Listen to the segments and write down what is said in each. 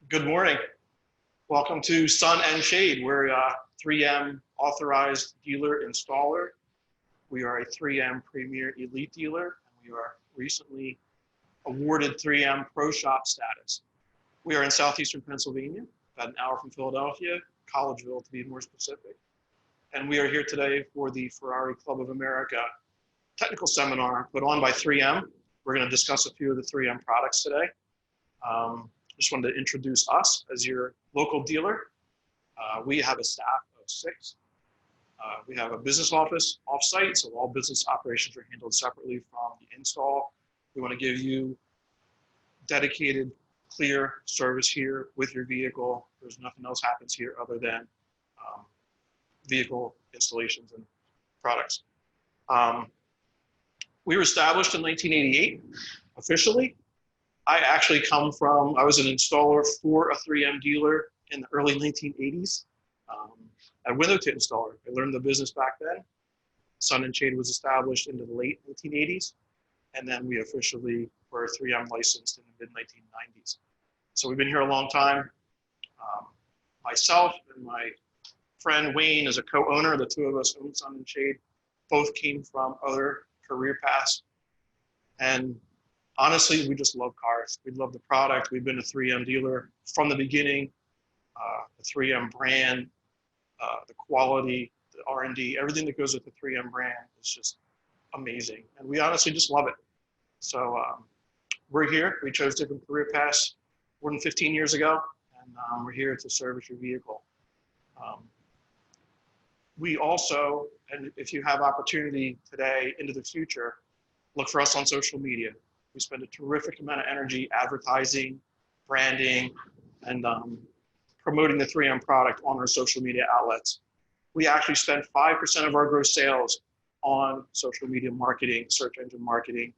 Good morning. Welcome to Sun and Shade. We're a 3M authorized dealer installer. We are a 3M Premier Elite dealer, and we are recently awarded 3M Pro Shop status. We are in southeastern Pennsylvania, about an hour from Philadelphia, Collegeville to be more specific. And we are here today for the Ferrari Club of America technical seminar put on by 3M. We're going to discuss a few of the 3M products today. Just wanted to introduce us as your local dealer. We have a staff of 6. We have a business office off-site, so all business operations are handled separately from the install. We want to give you dedicated, clear service here with your vehicle. There's nothing else happens here other than vehicle installations and products. We were established in 1988 officially. I actually I was an installer for a 3M dealer in the early 1980s, a window tint installer. I learned the business back then. Sun and Shade was established in the late 1980s, and then we officially were 3M licensed in the mid-1990s. So we've been here a long time. Myself and my friend Wayne is a co-owner. The two of us own Sun and Shade. Both came from other career paths. And honestly, we just love cars. We love the product. We've been a 3M dealer from the beginning. The 3M brand, the quality, the R&D, everything that goes with the 3M brand is just amazing. And we honestly just love it. So we're here. We chose different career paths more than 15 years ago, and we're here to service your vehicle. We also, and if you have opportunity today into the future, look for us on social media. We spend a terrific amount of energy advertising, branding, and promoting the 3M product on our social media outlets. We actually spend 5% of our gross sales on social media marketing, search engine marketing,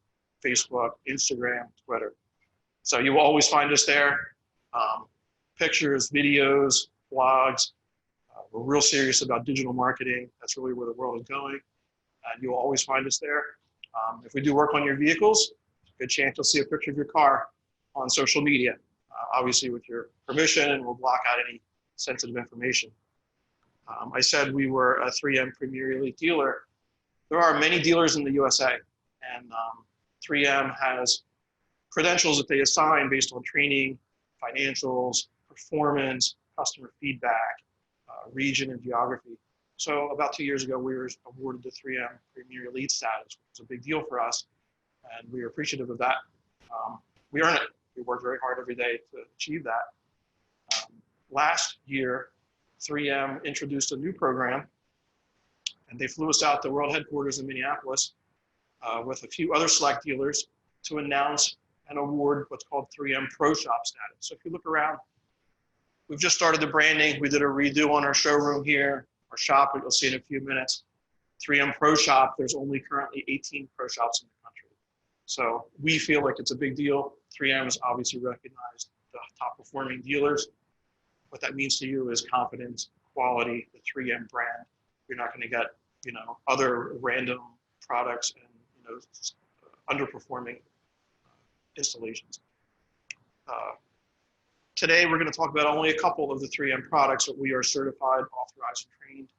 Facebook, Instagram, Twitter. So you will always find us there. Pictures, videos, blogs. We're real serious about digital marketing. That's really where the world is going. And you'll always find us there. If we do work on your vehicles, good chance you'll see a picture of your car on social media, obviously with your permission, and we'll block out any sensitive information. I said we were a 3M Premier Elite dealer. There are many dealers in the USA, and 3M has credentials that they assign based on training, financials, performance, customer feedback, region, and geography. So about 2 years ago, we were awarded the 3M Premier Elite status, which was a big deal for us. And we are appreciative of that. We earn it. We work very hard every day to achieve that. Last year, 3M introduced a new program, and they flew us out to world headquarters in Minneapolis with a few other select dealers to announce and award what's called 3M Pro Shop status. So if you look around, we've just started the branding. We did a redo on our showroom here, our shop, you'll see in a few minutes. 3M Pro Shop, there's only currently 18 Pro Shops in the country. So we feel like it's a big deal. 3M has obviously recognized the top performing dealers. What that means to you is confidence, quality, the 3M brand. You're not going to get, other random products and, underperforming installations. Today, we're going to talk about only a couple of the 3M products that we are certified, authorized, and trained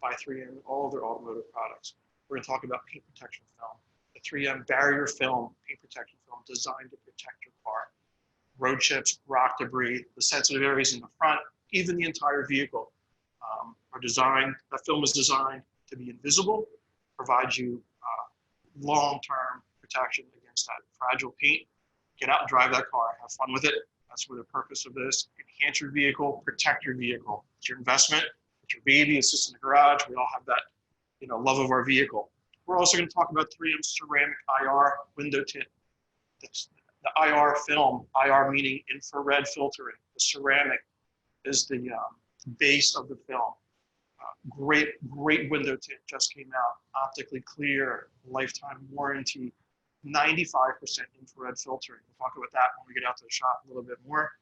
by 3M, all of their automotive products. We're going to talk about paint protection film, the 3M barrier film, paint protection film designed to protect your car. Road chips, rock debris, the sensitive areas in the front, even the entire vehicle are designed, that film is designed to be invisible, provide you long-term protection against that fragile paint. Get out and drive that car, have fun with it. That's where the purpose of this, enhance your vehicle, protect your vehicle. It's your investment, it's your baby, it's just in the garage. We all have that, love of our vehicle. We're also going to talk about 3M ceramic IR window tint. The IR film, IR meaning infrared filtering. The ceramic is the base of the film. Great window tint just came out, optically clear, lifetime warranty, 95% infrared filtering. We'll talk about that when we get out to the shop a little bit more.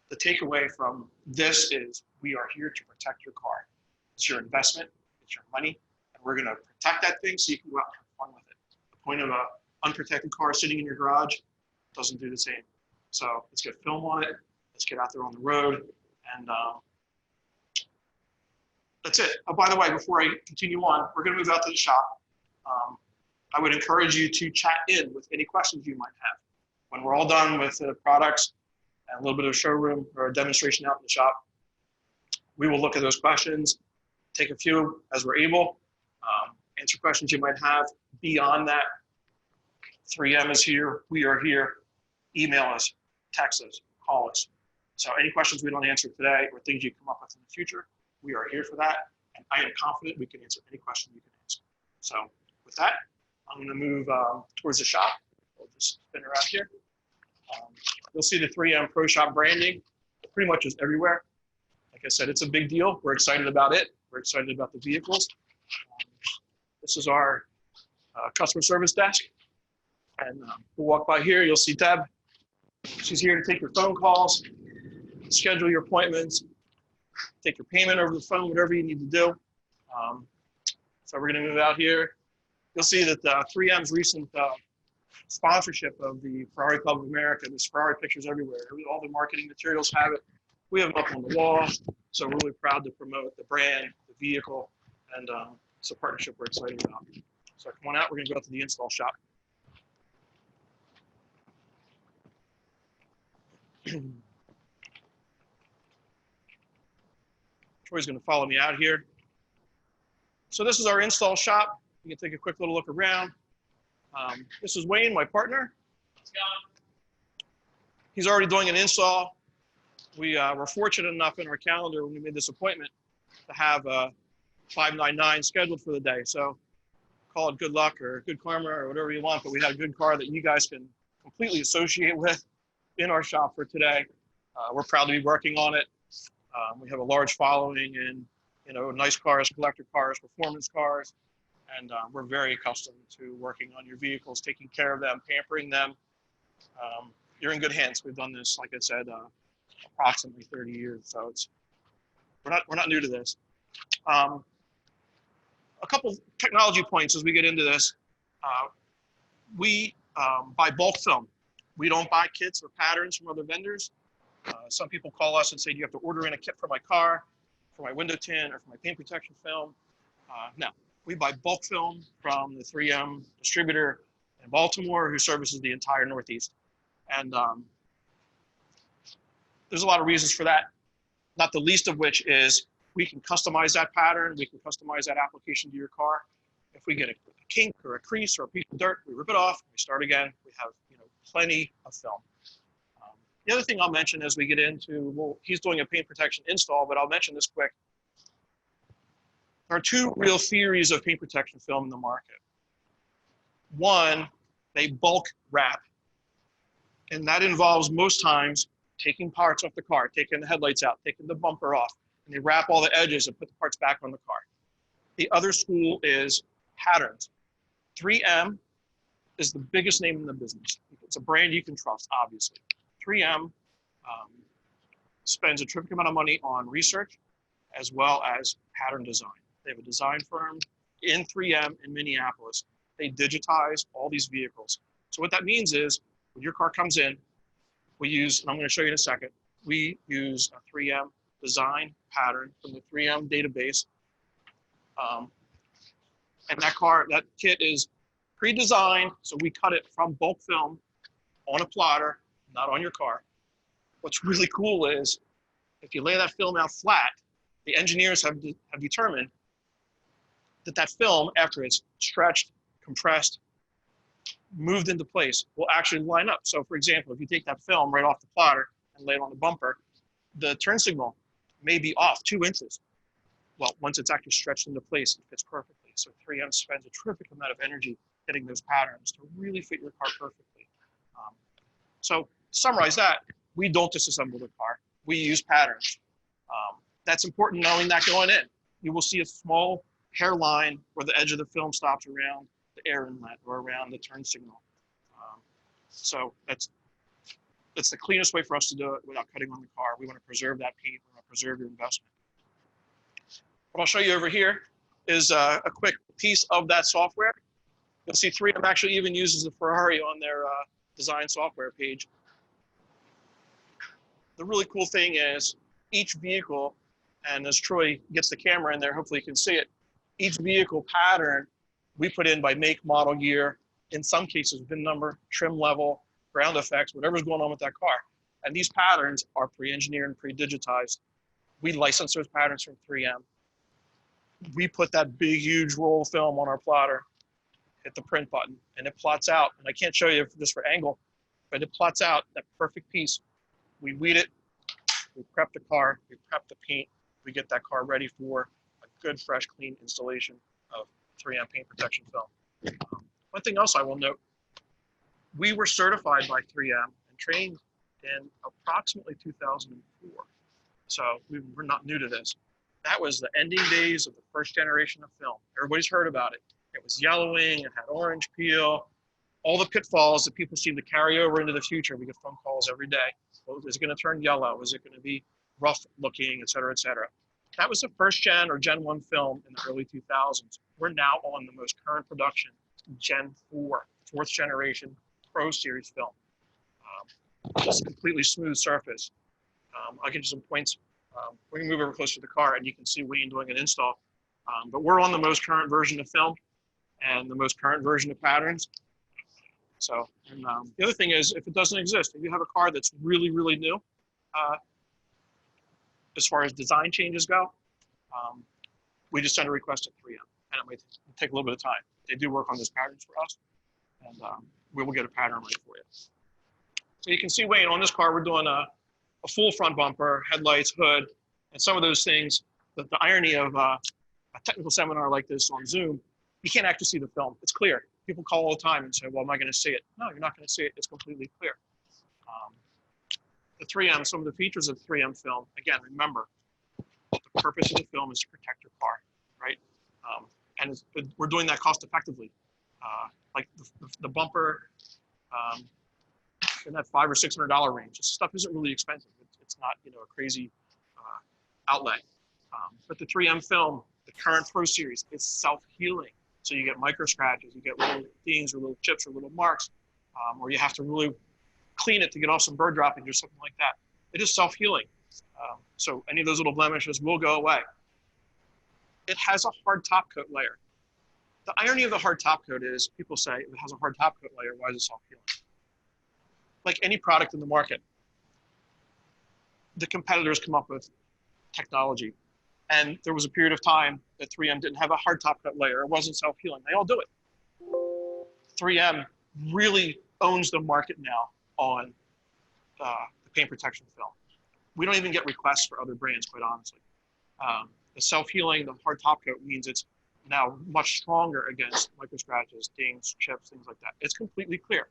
The takeaway from this is we are here to protect your car. It's your investment, it's your money, and we're going to protect that thing so you can go out and have fun with it. The point of an unprotected car sitting in your garage doesn't do the same. So let's get film on it. Let's get out there on the road. And that's it. Oh, by the way, before I continue on, we're going to move out to the shop. I would encourage you to chat in with any questions you might have. When we're all done with the products and a little bit of showroom or a demonstration out in the shop, we will look at those questions, take a few as we're able, answer questions you might have. Beyond that, 3M is here, we are here. Email us, text us, call us. So any questions we don't answer today or things you come up with in the future, we are here for that. And I am confident we can answer any question you can ask. So with that, I'm going to move towards the shop. We'll just spin around here. You'll see the 3M Pro Shop branding. It pretty much is everywhere. Like I said, it's a big deal. We're excited about it. We're excited about the vehicles. This is our customer service desk. And we'll walk by here. You'll see Deb. She's here to take your phone calls, schedule your appointments, take your payment over the phone, whatever you need to do. So we're going to move out here. You'll see that 3M's recent sponsorship of the Ferrari Club of America, there's Ferrari pictures everywhere. All the marketing materials have it. We have them up on the wall. So we're really proud to promote the brand, the vehicle, and it's a partnership we're excited about. So come on out. We're going to go out to the install shop. Troy's going to follow me out here. So this is our install shop. You can take a quick little look around. This is Wayne, my partner. How's it going? He's already doing an install. We were fortunate enough in our calendar when we made this appointment to have 599 scheduled for the day. So call it good luck or good karma or whatever you want, but we had a good car that you guys can completely associate with in our shop for today. We're proud to be working on it. We have a large following in, nice cars, collector cars, performance cars, and we're very accustomed to working on your vehicles, taking care of them, pampering them. You're in good hands. We've done this, like I said, approximately 30 years, so we're not new to this. A couple technology points as we get into this. We buy bulk film. We don't buy kits or patterns from other vendors. Some people call us and say, do you have to order in a kit for my car, for my window tint, or for my paint protection film? No, we buy bulk film from the 3M distributor in Baltimore who services the entire Northeast. And there's a lot of reasons for that, not the least of which is we can customize that pattern, we can customize that application to your car. If we get a kink or a crease or a piece of dirt, we rip it off, we start again. We have plenty of film. The other thing I'll mention as we get into, well, he's doing a paint protection install, but I'll mention this quick. There are two real theories of paint protection film in the market. One, they bulk wrap, and that involves most times taking parts off the car, taking the headlights out, taking the bumper off, and they wrap all the edges and put the parts back on the car. The other school is patterns. 3M is the biggest name in the business. It's a brand you can trust, obviously. 3M spends a terrific amount of money on research as well as pattern design. They have a design firm in 3M in Minneapolis. They digitize all these vehicles. So what that means is when your car comes in, we use, and I'm going to show you in a second, we use a 3M design pattern from the 3M database. And that kit is pre-designed, so we cut it from bulk film on a plotter, not on your car. What's really cool is if you lay that film out flat, the engineers have determined that film, after it's stretched, compressed, moved into place, will actually line up. So for example, if you take that film right off the plotter and lay it on the bumper, the turn signal may be off 2 inches. Well, once it's actually stretched into place, it fits perfectly. So 3M spends a terrific amount of energy getting those patterns to really fit your car perfectly. So to summarize that, we don't disassemble the car. We use patterns. That's important knowing that going in. You will see a small hairline where the edge of the film stops around the air inlet or around the turn signal. So that's the cleanest way for us to do it without cutting on the car. We want to preserve that paint. We want to preserve your investment. What I'll show you over here is a quick piece of that software. You'll see 3M actually even uses the Ferrari on their design software page. The really cool thing is each vehicle, and as Troy gets the camera in there, hopefully you can see it, each vehicle pattern we put in by make, model, year, in some cases VIN number, trim level, ground effects, whatever's going on with that car. And these patterns are pre-engineered and pre-digitized. We license those patterns from 3M. We put that big, huge roll of film on our plotter, hit the print button, and it plots out. And I can't show you just for angle, but it plots out that perfect piece. We weed it, we prep the car, we prep the paint, we get that car ready for a good, fresh, clean installation of 3M paint protection film. One thing else I will note, we were certified by 3M and trained in approximately 2004. So we're not new to this. That was the ending days of the first generation of film. Everybody's heard about it. It was yellowing, it had orange peel, all the pitfalls that people seem to carry over into the future. We get phone calls every day. Well, is it going to turn yellow? Is it going to be rough looking, et cetera, et cetera? That was the first gen or Gen 1 film in the early 2000s. We're now on the most current production, Gen 4, fourth generation Pro Series film. Just completely smooth surface. I'll give you some points. We can move over close to the car and you can see Wayne doing an install. But we're on the most current version of film and the most current version of patterns. So, and, the other thing is, if it doesn't exist, if you have a car that's really, really new, as far as design changes go, we just send a request to 3M, and it might take a little bit of time. They do work on those patterns for us, and we will get a pattern ready for you. So you can see, Wayne, on this car, we're doing a full front bumper, headlights, hood, and some of those things. The irony of a technical seminar like this on Zoom, you can't actually see the film. It's clear. People call all the time and say, well, am I going to see it? No, you're not going to see it. It's completely clear. The 3M, some of the features of the 3M film, again, remember, the purpose of the film is to protect your car, right? And we're doing that cost effectively. Like the bumper in that $500 or $600 range. This stuff isn't really expensive. It's not, you know, a crazy outlay. But the 3M film, the current Pro Series, is self-healing. So you get micro scratches, you get little dings or little chips or little marks, or you have to really clean it to get off some bird droppings or something like that. It is self-healing. So any of those little blemishes will go away. It has a hard top coat layer. The irony of the hard top coat is people say if it has a hard top coat layer, why is it self-healing? Like any product in the market, the competitors come up with technology. And there was a period of time that 3M didn't have a hard top coat layer. It wasn't self-healing. They all do it. 3M really owns the market now on the paint protection film. We don't even get requests for other brands, quite honestly. The self-healing, the hard top coat means it's now much stronger against micro scratches, dings, chips, things like that. It's completely clear.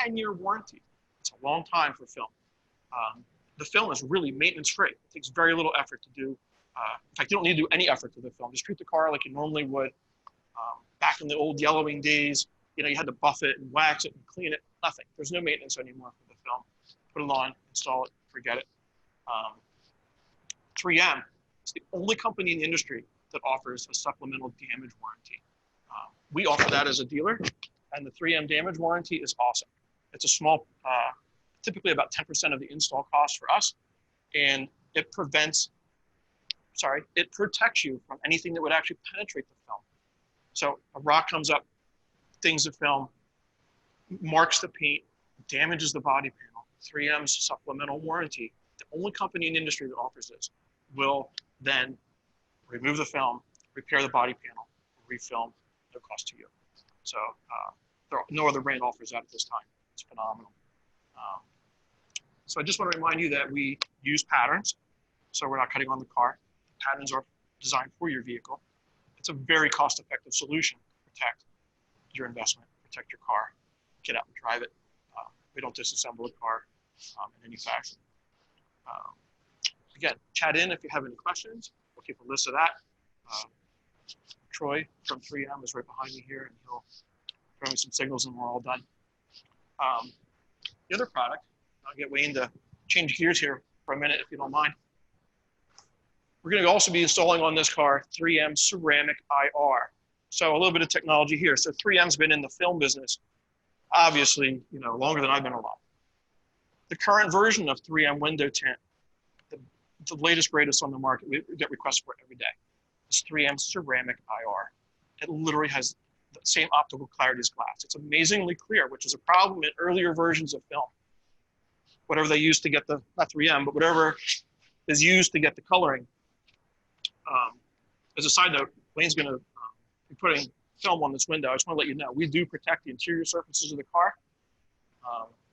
10-year warranty. It's a long time for film. The film is really maintenance-free. It takes very little effort to do. In fact, you don't need to do any effort to the film. Just treat the car like you normally would. Back in the old yellowing days, you know, you had to buff it and wax it and clean it. Nothing. There's no maintenance anymore for the film. Put it on, install it, forget it. 3M is the only company in the industry that offers a supplemental damage warranty. We offer that as a dealer, and the 3M damage warranty is awesome. It's a small, typically about 10% of the install cost for us, and it protects you from anything that would actually penetrate the film. So a rock comes up, dings the film, marks the paint, damages the body panel. 3M's supplemental warranty, the only company in the industry that offers this, will then remove the film, repair the body panel, refilm, no cost to you. So no other brand offers that at this time. It's phenomenal. So I just want to remind you that we use patterns, so we're not cutting on the car. Patterns are designed for your vehicle. It's a very cost-effective solution to protect your investment, protect your car, get out and drive it. We don't disassemble a car in any fashion. Again, chat in if you have any questions. We'll keep a list of that. Troy from 3M is right behind me here, and he'll throw me some signals and we're all done. The other product, I'll get Wayne to change gears here for a minute if you don't mind. We're going to also be installing on this car 3M Ceramic IR. So a little bit of technology here. So 3M's been in the film business, obviously, you know, longer than I've been around. The current version of 3M window tint the latest, greatest on the market. We get requests for it every day. It's 3M ceramic IR. It literally has the same optical clarity as glass. It's amazingly clear, which is a problem in earlier versions of film. Whatever they use to get the, not 3M, but whatever is used to get the coloring. As a side note, Wayne's going to be putting film on this window. I just want to let you know, we do protect the interior surfaces of the car.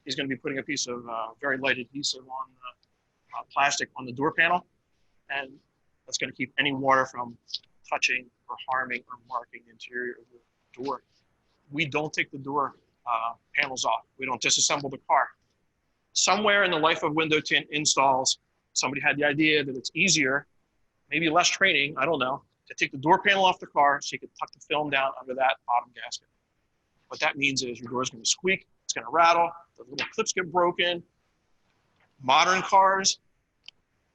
He's going to be putting a piece of very light adhesive on the plastic on the door panel, and that's going to keep any water from touching or harming or marking the interior of the door. We don't take the door panels off. We don't disassemble the car. Somewhere in the life of window tint installs, somebody had the idea that it's easier, maybe less training, I don't know, to take the door panel off the car so you can tuck the film down under that bottom gasket. What that means is your door is going to squeak, it's going to rattle, the little clips get broken. Modern cars,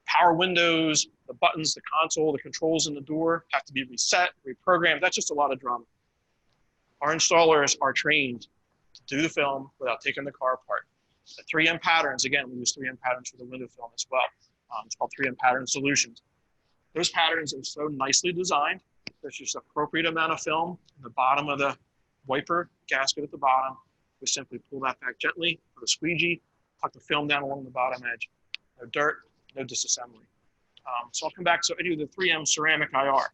power windows, the buttons, the console, the controls in the door have to be reset, reprogrammed. That's just a lot of drama. Our installers are trained to do the film without taking the car apart. The 3M patterns, again, we use 3M patterns for the window film as well. It's called 3M Pattern Solutions. Those patterns are so nicely designed. There's just an appropriate amount of film in the bottom of the wiper gasket at the bottom. We simply pull that back gently with a squeegee, tuck the film down along the bottom edge. No dirt, no disassembly. So I'll come back to any of the 3M ceramic IR.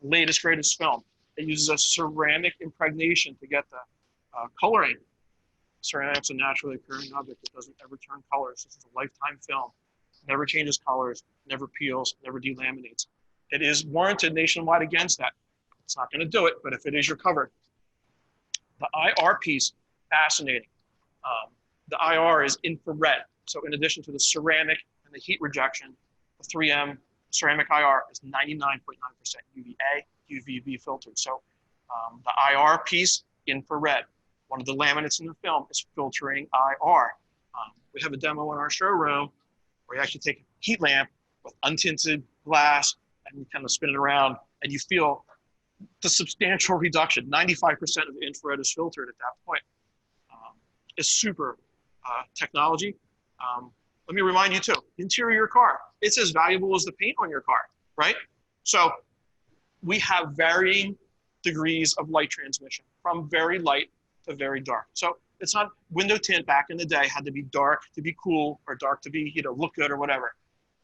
Latest, greatest film. It uses a ceramic impregnation to get the coloring. Ceramic's a naturally occurring object that doesn't ever turn colors. This is a lifetime film. Never changes colors, never peels, never delaminates. It is warranted nationwide against that. It's not going to do it, but if it is, you're covered. The IR piece, fascinating. The IR is infrared. So in addition to the ceramic and the heat rejection, the 3M ceramic IR is 99.9% UVA, UVB filtered. So the IR piece, infrared. One of the laminates in the film is filtering IR. We have a demo in our showroom where you actually take a heat lamp with untinted glass and you kind of spin it around and you feel the substantial reduction. 95% of the infrared is filtered at that point. It's super technology. Let me remind you too, interior of your car, it's as valuable as the paint on your car, right? So we have varying degrees of light transmission from very light to very dark. So it's not window tint back in the day had to be dark to be cool or dark to be, look good or whatever.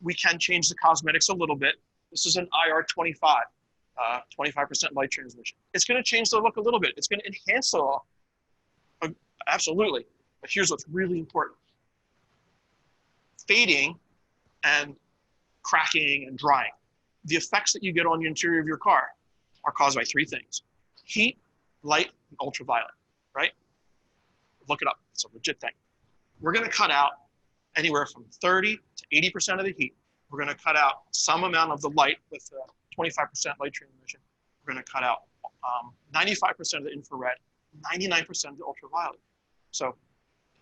We can change the cosmetics a little bit. This is an IR 25, 25% light transmission. It's going to change the look a little bit. It's going to enhance the look. Absolutely. But here's what's really important. Fading and cracking and drying. The effects that you get on the interior of your car are caused by three things: heat, light, and ultraviolet, right? Look it up. It's a legit thing. We're going to cut out anywhere from 30 to 80% of the heat. We're going to cut out some amount of the light with 25% light transmission. We're going to cut out 95% of the infrared, 99% of the ultraviolet. So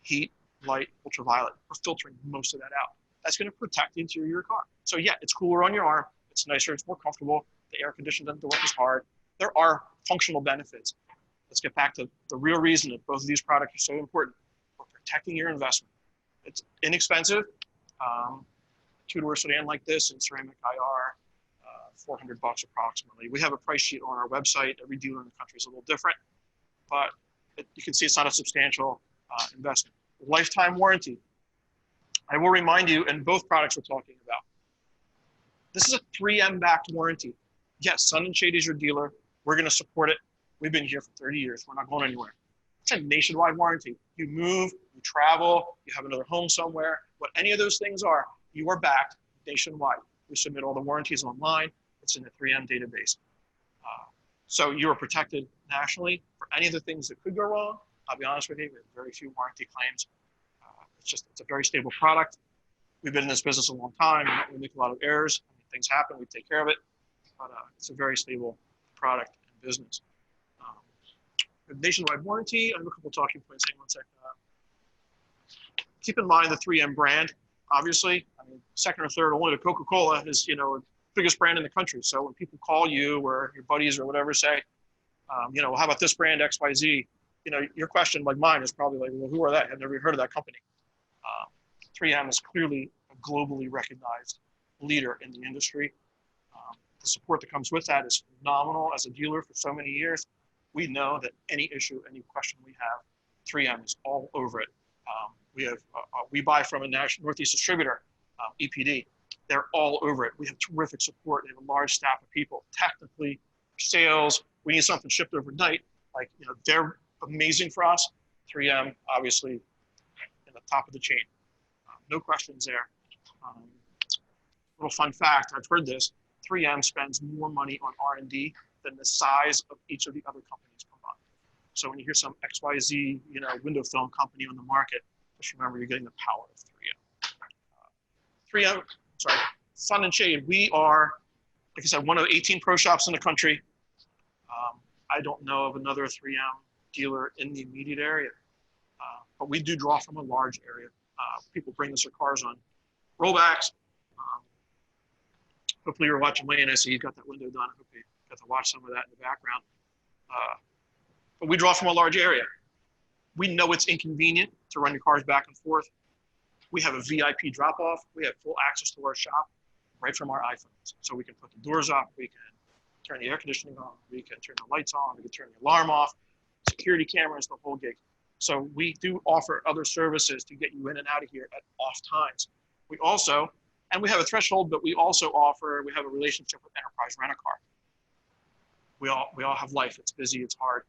heat, light, ultraviolet, we're filtering most of that out. That's going to protect the interior of your car. So yeah, it's cooler on your arm. It's nicer. It's more comfortable. The air conditioning doesn't work as hard. There are functional benefits. Let's get back to the real reason that both of these products are so important. We're protecting your investment. It's inexpensive. Two-door sedan like this in ceramic IR, $400 approximately. We have a price sheet on our website. Every dealer in the country is a little different, but you can see it's not a substantial investment. Lifetime warranty. I will remind you, in both products we're talking about, this is a 3M-backed warranty. Yes, Sun & Shade is your dealer. We're going to support it. We've been here for 30 years. We're not going anywhere. It's a nationwide warranty. You move, you travel, you have another home somewhere. What any of those things are, you are backed nationwide. We submit all the warranties online. It's in the 3M database. So you are protected nationally for any of the things that could go wrong. I'll be honest with you, we have very few warranty claims. It's a very stable product. We've been in this business a long time. We make a lot of errors. I mean, things happen, we take care of it. But it's a very stable product and business. Nationwide warranty. I have a couple talking points. Hang on one second. Keep in mind the 3M brand. Obviously, I mean, second or third only to Coca-Cola is, the biggest brand in the country. So when people call you or your buddies or whatever say, how about this brand X, Y, Z? Your question, like mine, is probably like, well, who are that? I've never heard of that company. 3M is clearly a globally recognized leader in the industry. The support that comes with that is phenomenal. As a dealer for so many years, we know that any issue, any question we have, 3M is all over it. We buy from a national Northeast distributor, EPD. They're all over it. We have terrific support. They have a large staff of people. Technically, sales, we need something shipped overnight. Like, they're amazing for us. 3M, obviously, in the top of the chain. No questions there. Little fun fact, I've heard this, 3M spends more money on R&D than the size of each of the other companies combined. So when you hear some XYZ, window film company on the market, just remember you're getting the power of 3M. 3M, sorry, Sun and Shade, we are, like I said, one of 18 pro shops in the country. I don't know of another 3M dealer in the immediate area, but we do draw from a large area. People bring us their cars on rollbacks. Hopefully you're watching Wayne. I see he's got that window done. I hope you got to watch some of that in the background. But we draw from a large area. We know it's inconvenient to run your cars back and forth. We have a VIP drop-off. We have full access to our shop right from our iPhones. So we can put the doors up. We can turn the air conditioning on. We can turn the lights on. We can turn the alarm off. Security cameras, the whole gig. So we do offer other services to get you in and out of here at off times. We also, and we have a threshold, but we also offer, we have a relationship with Enterprise Rent-A-Car. We all have life. It's busy. It's hard.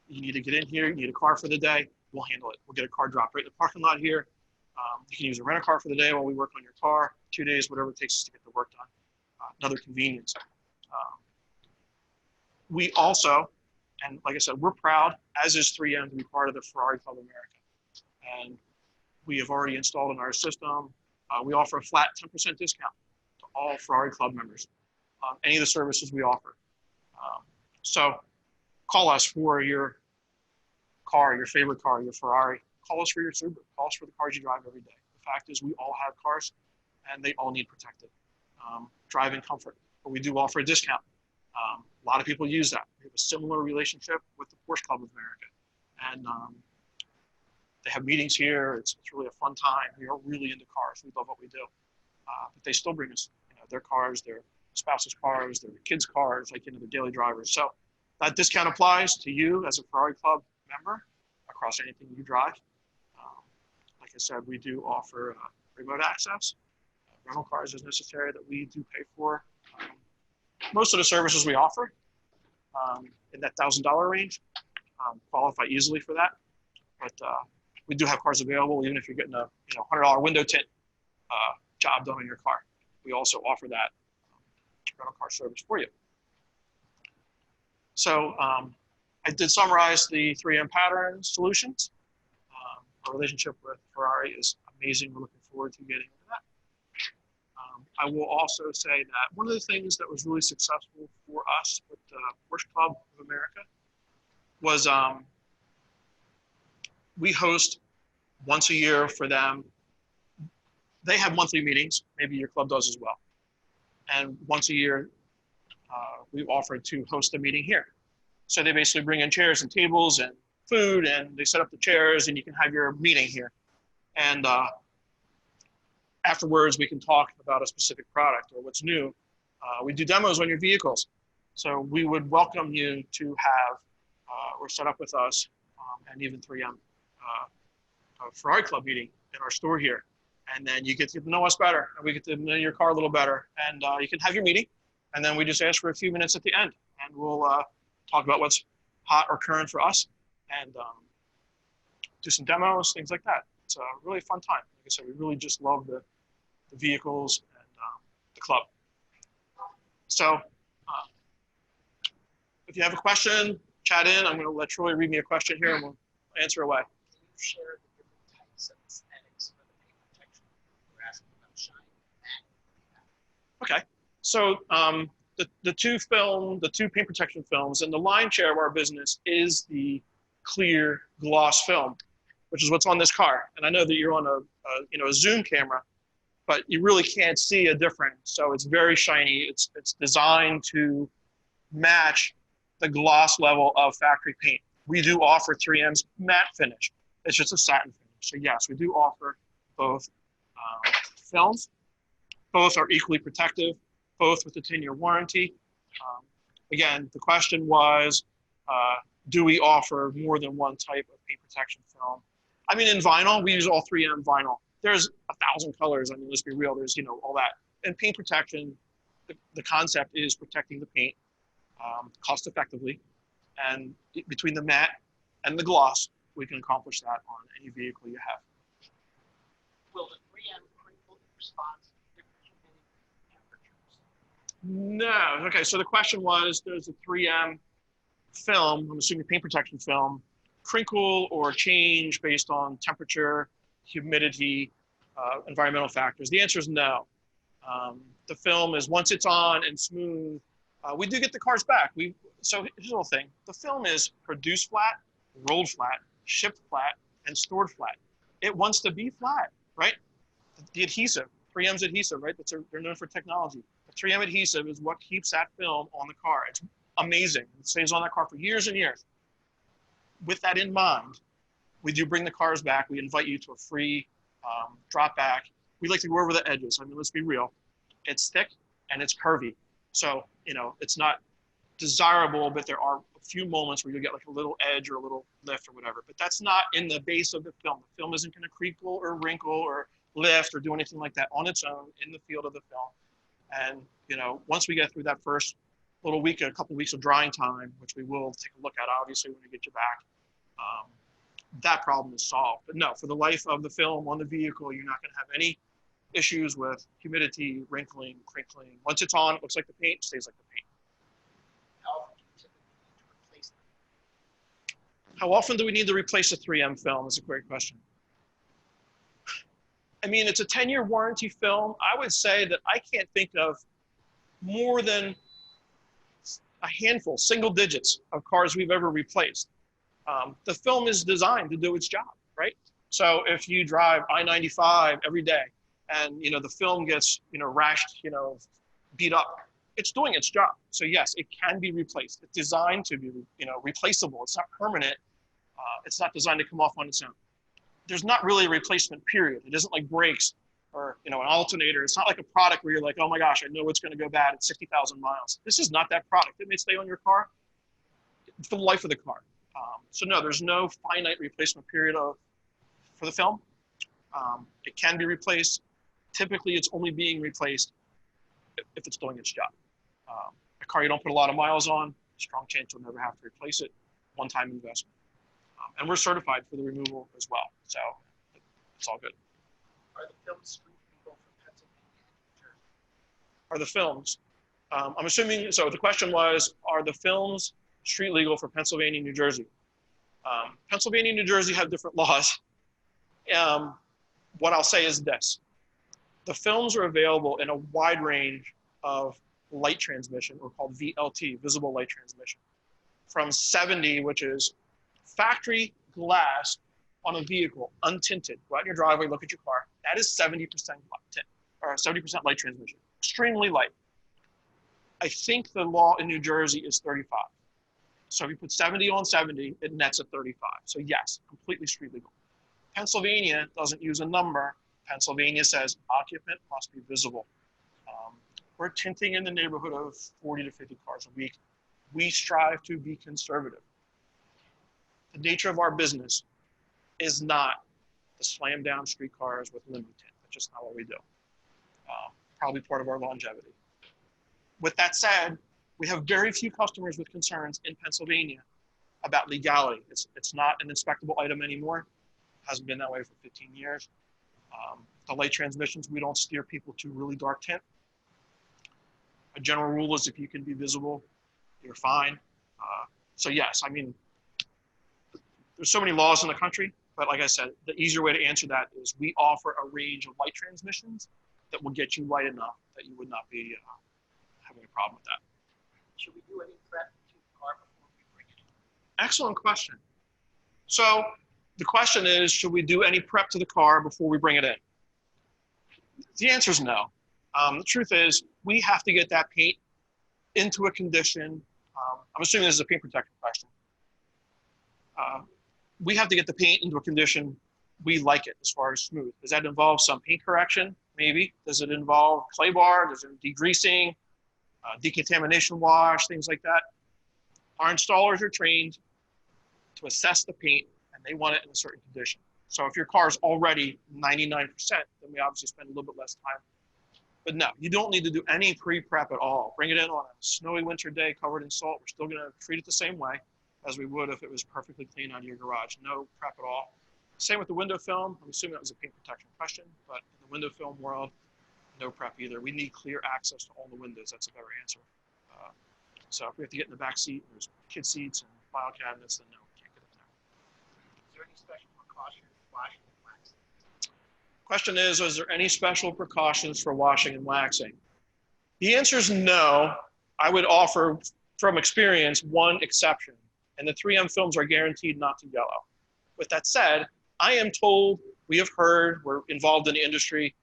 You need to get in here. You need a car for the day. We'll handle it. We'll get a car dropped right in the parking lot here. You can use a rent-a-car for the day while we work on your car, 2 days, whatever it takes us to get the work done. Another convenience. We also, and like I said, we're proud, as is 3M, to be part of the Ferrari Club America. And we have already installed in our system. We offer a flat 10% discount to all Ferrari Club members on any of the services we offer. So call us for your car, your favorite car, your Ferrari. Call us for your Subaru. Call us for the cars you drive every day. The fact is we all have cars and they all need protected. Driving comfort, but we do offer a discount. A lot of people use that. We have a similar relationship with the Porsche Club of America. And they have meetings here. It's really a fun time. We are really into cars. We love what we do. But they still bring us their cars, their spouse's cars, their kids' cars, like the daily drivers. So that discount applies to you as a Ferrari Club member across anything you drive. Like I said, we do offer remote access, rental cars as necessary that we do pay for. Most of the services we offer in that $1,000 range qualify easily for that. But we do have cars available, even if you're getting a $100 window tint job done on your car. We also offer that rental car service for you. So I did summarize the 3M pattern solutions. Our relationship with Ferrari is amazing. We're looking forward to getting into that. I will also say that one of the things that was really successful for us with the Porsche Club of America was we host once a year for them. They have monthly meetings. Maybe your club does as well. And once a year, we offer to host a meeting here. So they basically bring in chairs and tables and food, and they set up the chairs, and you can have your meeting here. And afterwards, we can talk about a specific product or what's new. We do demos on your vehicles. So we would welcome you to have or set up with us and even 3M a Ferrari Club meeting in our store here. And then you get to know us better, and we get to know your car a little better. And you can have your meeting, and then we just ask for a few minutes at the end, and we'll talk about what's hot or current for us, and do some demos, things like that. It's a really fun time. Like I said, we really just love the vehicles and the club. So if you have a question, chat in. I'm going to let Troy read me a question here, and we'll answer away. Can you share the different types of aesthetics for the paint protection? We're asking about shine, matte. Okay. So the two paint protection films, and the lion's share of our business is the clear gloss film, which is what's on this car. And I know that you're on a zoom camera, but you really can't see a difference. So it's very shiny. It's designed to match the gloss level of factory paint. We do offer 3M's matte finish. It's just a satin finish. So yes, we do offer both films, Both are equally protective, both with a 10-year warranty. Again, the question was, do we offer more than one type of paint protection film? I mean, in vinyl, we use all 3M vinyl. There's 1,000 colors. I mean, let's be real. There's, all that. And paint protection, the concept is protecting the paint cost effectively. And between the matte and the gloss, we can accomplish that on any vehicle you have. Will the 3M crinkle response to different humidity temperatures? No. Okay, so the question was, does the 3M film, I'm assuming paint protection film, crinkle or change based on temperature, humidity, environmental factors? The answer is no. The film is, once it's on and smooth, we do get the cars back. So here's the little thing. The film is produced flat, rolled flat, shipped flat, and stored flat. It wants to be flat, right? The adhesive, 3M's adhesive, right? They're known for technology. The 3M adhesive is what keeps that film on the car. It's amazing. It stays on that car for years and years. With that in mind, we do bring the cars back. We invite you to a free drop back. We like to go over the edges. I mean, let's be real. It's thick and it's curvy. So, it's not desirable, but there are a few moments where you'll get like a little edge or a little lift or whatever. But that's not in the base of the film. The film isn't going to crinkle or wrinkle or lift or do anything like that on its own in the field of the film. And, once we get through that first little week, a couple weeks of drying time, which we will take a look at, obviously, when we get you back, that problem is solved. But no, for the life of the film on the vehicle, you're not going to have any issues with humidity, wrinkling, crinkling. Once it's on, it looks like the paint, stays like the paint. How often do you typically need to replace them? How often do we need to replace a 3M film? Is a great question. I mean, it's a 10-year warranty film. I would say that I can't think of more than a handful, single digits of cars we've ever replaced. The film is designed to do its job, right? So if you drive I-95 every day and, the film gets, rashed, beat up, it's doing its job. So yes, it can be replaced. It's designed to be, replaceable. It's not permanent. It's not designed to come off on its own. There's not really a replacement period. It isn't like brakes or, an alternator. It's not like a product where you're like, oh my gosh, I know it's going to go bad at 60,000 miles. This is not that product. It may stay on your car for the life of the car. So no, there's no finite replacement period for the film. It can be replaced. Typically, it's only being replaced if it's doing its job. A car you don't put a lot of miles on, strong chance you'll never have to replace it. One-time investment. And we're certified for the removal as well. So it's all good. Are the films street legal for Pennsylvania and New Jersey? Are the films? I'm assuming, so the question was, are the films street legal for Pennsylvania and New Jersey? Pennsylvania and New Jersey have different laws. What I'll say is this. The films are available in a wide range of light transmission, or called VLT, visible light transmission. From 70, which is factory glass on a vehicle, untinted. Go out in your driveway, look at your car. That is 70% tint, or 70% light transmission. Extremely light. I think the law in New Jersey is 35. So if you put 70 on 70, it nets at 35. So yes, completely street legal. Pennsylvania doesn't use a number. Pennsylvania says occupant must be visible. We're tinting in the neighborhood of 40 to 50 cars a week. We strive to be conservative. The nature of our business is not to slam down street cars with limo tint. That's just not what we do. Probably part of our longevity. With that said, we have very few customers with concerns in Pennsylvania about legality. It's not an inspectable item anymore. Hasn't been that way for 15 years. The light transmissions, we don't steer people to really dark tint. A general rule is if you can be visible, you're fine. So yes, I mean, there's so many laws in the country, but like I said, the easier way to answer that is we offer a range of light transmissions that will get you light enough that you would not be having a problem with that. Should we do any prep to the car before we bring it in? Excellent question. So the question is, should we do any prep to the car before we bring it in? The answer is no. The truth is, we have to get that paint into a condition. I'm assuming this is a paint protection question. We have to get the paint into a condition we like it as far as smooth. Does that involve some paint correction? Maybe. Does it involve clay bar? Does it degreasing, decontamination wash, things like that? Our installers are trained to assess the paint, and they want it in a certain condition. So if your car is already 99%, then we obviously spend a little bit less time. But no, you don't need to do any pre-prep at all. Bring it in on a snowy winter day covered in salt. We're still going to treat it the same way as we would if it was perfectly clean out of your garage. No prep at all. Same with the window film. I'm assuming that was a paint protection question, but in the window film world, no prep either. We need clear access to all the windows. That's a better answer. So if we have to get in the back seat, there's kid seats and file cabinets, then no, can't get in there. Is there any special precautions for washing and waxing? Question is there any special precautions for washing and waxing? The answer is no. I would offer, from experience, one exception, and the 3M films are guaranteed not to yellow. With that said, I am told, we have heard, we're involved in the industry,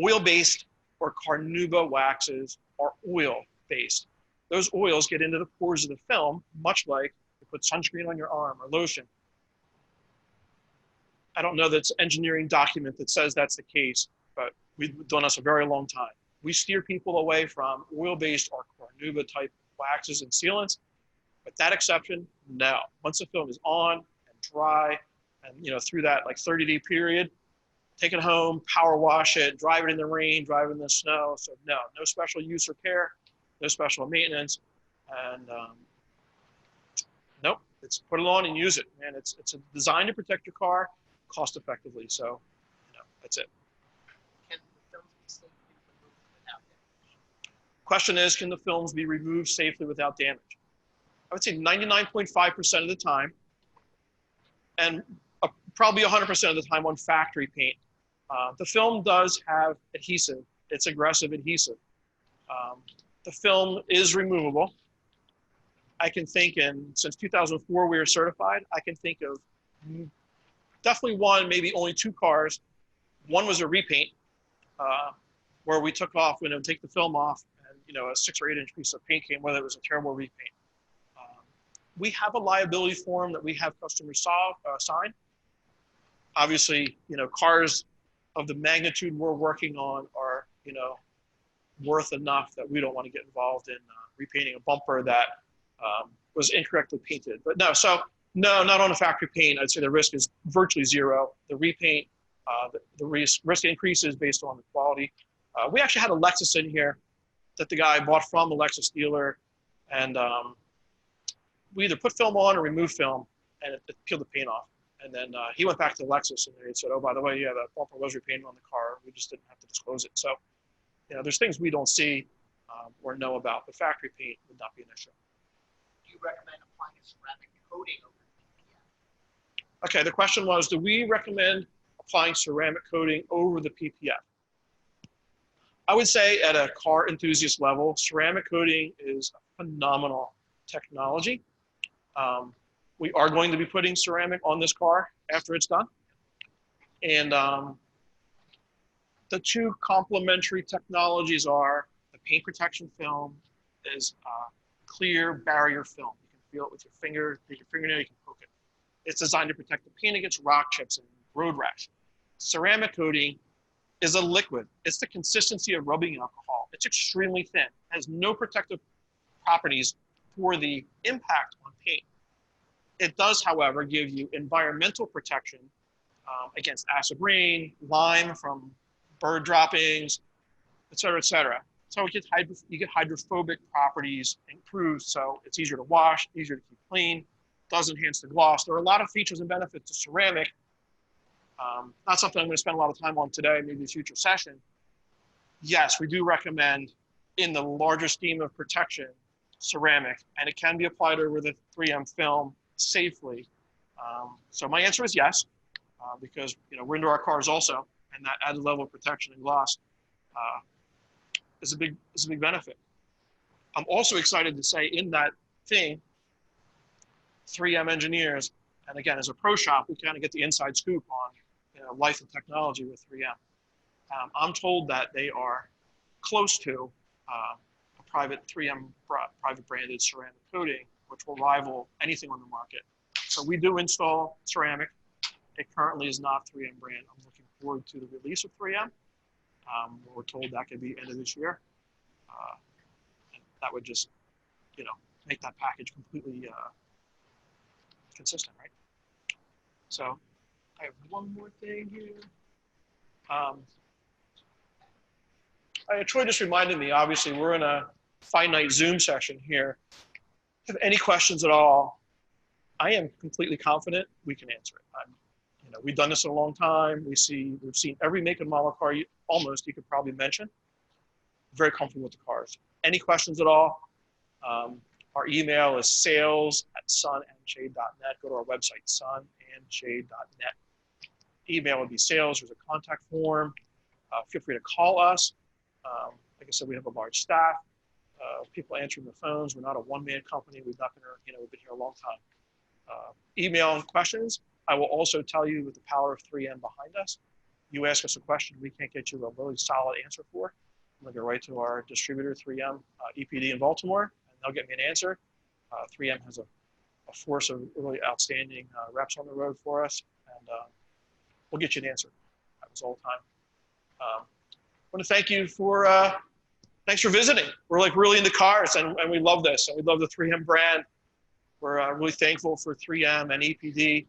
oil-based or carnauba waxes are oil-based. Those oils get into the pores of the film, much like you put sunscreen on your arm or lotion. I don't know that's an engineering document that says that's the case, but we've done this a very long time. We steer people away from oil-based or carnauba type waxes and sealants. With that exception, no. Once the film is on and dry, and through that like 30-day period, take it home, power wash it, drive it in the rain, drive it in the snow. So no special use or care, no special maintenance, and nope. It's put it on and use it, man. It's designed to protect your car cost effectively. So that's it. Can the films be safely removed without damage? Question is, can the films be removed safely without damage? I would say 99.5% of the time, and probably 100% of the time on factory paint. The film does have adhesive. It's aggressive adhesive. The film is removable. I can think since 2004 we were certified, I can think of definitely one, maybe only two cars. One was a repaint where we took off, take the film off, and a 6 or 8 inch piece of paint came with it. It was a terrible repaint. We have a liability form that we have customers sign. Obviously, cars of the magnitude we're working on are, worth enough that we don't want to get involved in repainting a bumper that was incorrectly painted. But no, not on a factory paint. I'd say the risk is virtually zero. The repaint, the risk increases based on the quality. We actually had a Lexus in here that the guy bought from a Lexus dealer, and we either put film on or remove film, and it peeled the paint off. And then he went back to Lexus and they said, oh, by the way, yeah, that bumper was repainted on the car. We just didn't have to disclose it. So, there's things we don't see or know about, but factory paint would not be an issue. Do you recommend applying a ceramic coating over the PPF? Okay, the question was, do we recommend applying ceramic coating over the PPF? I would say at a car enthusiast level, ceramic coating is a phenomenal technology. We are going to be putting ceramic on this car after it's done. And the two complementary technologies are the paint protection film is clear barrier film. You can feel it with your fingernail, you can poke it. It's designed to protect the paint against rock chips and road rash. Ceramic coating is a liquid. It's the consistency of rubbing alcohol. It's extremely thin, has no protective properties for the impact on paint. It does, however, give you environmental protection against acid rain, lime from bird droppings, et cetera, et cetera. So you get hydrophobic properties improved, so it's easier to wash, easier to keep clean, does enhance the gloss. There are a lot of features and benefits to ceramic. Not something I'm going to spend a lot of time on today, maybe a future session. Yes, we do recommend, in the larger scheme of protection, ceramic, and it can be applied over the 3M film safely. So my answer is yes, because we're into our cars also, and that added level of protection and gloss is a big benefit. I'm also excited to say in that thing, 3M engineers, and again, as a pro shop, we kind of get the inside scoop on life and technology with 3M. I'm told that they are close to a private 3M private branded ceramic coating, which will rival anything on the market. So we do install ceramic. It currently is not 3M brand. I'm looking forward to the release of 3M. We're told that could be end of this year. And that would just, make that package completely consistent, right? So I have one more thing here. Troy just reminded me, obviously, we're in a finite Zoom session here. If you have any questions at all, I am completely confident we can answer it. We've done this a long time. We've seen every make and model car almost you could probably mention. Very comfortable with the cars. Any questions at all? Our email is sales@sunandshade.net. Go to our website, sunandshade.net. Email would be sales. There's a contact form. Feel free to call us. Like I said, we have a large staff. People answering the phones. We're not a one-man company. We've been here a long time. Email and questions. I will also tell you with the power of 3M behind us, you ask us a question we can't get you a really solid answer for, I'm going to go right to our distributor, 3M EPD in Baltimore, and they'll get me an answer. 3M has a force of really outstanding reps on the road for us, and we'll get you an answer. That was all the time. I want to thank you for, thanks for visiting. We're like really into cars, and we love this, and we love the 3M brand. We're really thankful for 3M and EPD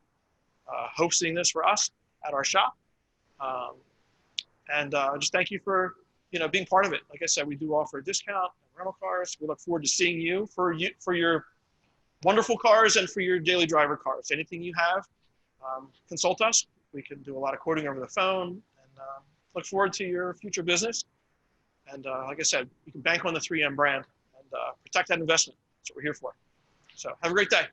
hosting this for us at our shop. Just thank you for being part of it. Like I said, we do offer a discount on rental cars. We look forward to seeing you for your wonderful cars and for your daily driver cars. Anything you have, consult us. We can do a lot of quoting over the phone, and look forward to your future business. And like I said, you can bank on the 3M brand and protect that investment. That's what we're here for. So have a great day.